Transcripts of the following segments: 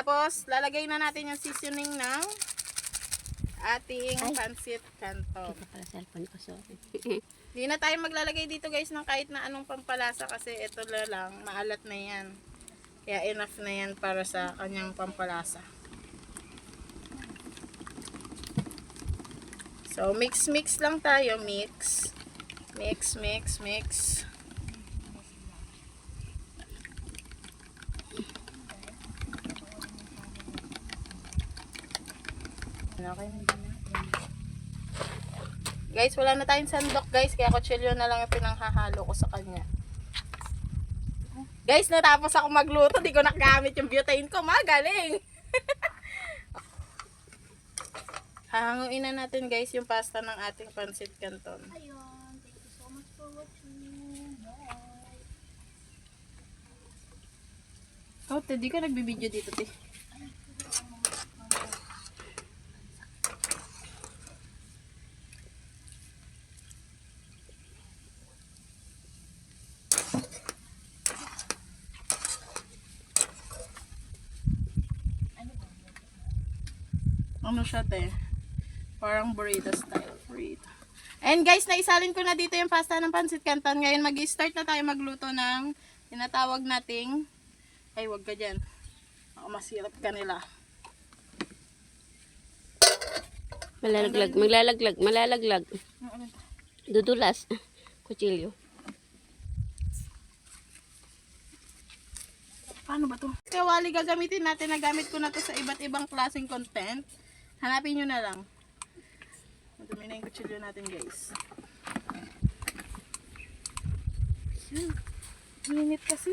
Tapos, lalagay na natin yung seasoning ng ating pancit canton. Ito pala cellphone ko, sorry. Hindi na tayo maglalagay dito guys ng kahit na anong pampalasa kasi ito lang, maalat na yan. Kaya enough na yan para sa kanyang pampalasa. So, mix lang tayo. Mix. Okay. Guys, wala na tayong sandok guys. Kaya kutsilyo na lang yung pinanghahalo ko sa kanya. Guys, natapos ako magluto. Di ko nakagamit yung butane ko. Magaling! Hahanguin na natin guys yung pasta ng ating pancit canton. Ayun, thank you so much for watching. Bye. Oh, di ka nagbibideo dito, te. Ano siya, te? Parang burrito style. Burrito. And guys, naisalin ko na dito yung pasta ng pancit canton. Ngayon, mag-start na tayo magluto ng tinatawag nating... Ay, wag ka dyan. Baka masirap ka nila. Malalaglag. Dudulas. Kutsilyo. Paano ba to? Kawali gagamitin natin. Nagamit ko na to sa iba't ibang klaseng content. Hanapin nyo na lang. Madumi na yung kutsilyo natin guys. Init kasi.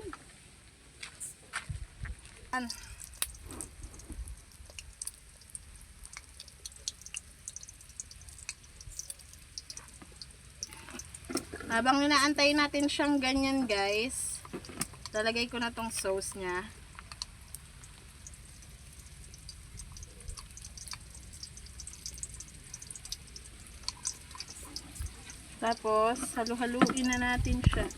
Habang inaantay natin siyang ganyan guys, lalagay ko na tong sauce niya. Tapos, halu-haluin na natin siya.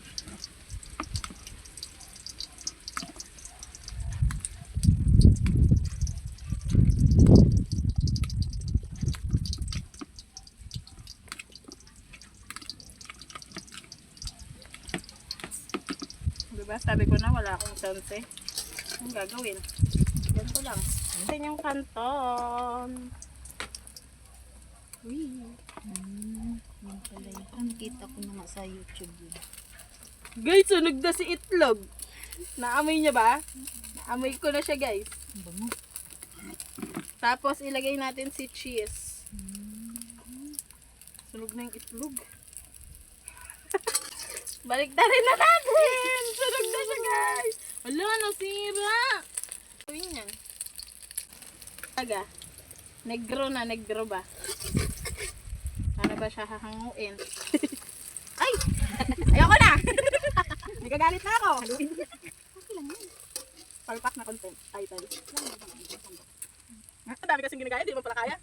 Diba? Sabi ko na wala akong chance eh. Anong gagawin? Ganito lang. Ito yung canton. Uy. Nakita ko na nga sa YouTube yun. Guys, sunog na si itlog. Naamoy niya ba? Naamoy ko na siya guys. Tapos ilagay natin si cheese. Sunog na yung itlog. Baliktarin na natin! Sunog na siya guys! Wala, nasira! Gawin yan. Taga. Negro ba? Paano ba siya hahanguin? Ay! Ayoko na! Hindi ka galit na ako. Palpak na content. Title. Ang dami kasing ginagaya, di mo pala kaya?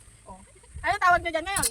Ano tawag na dyan ngayon?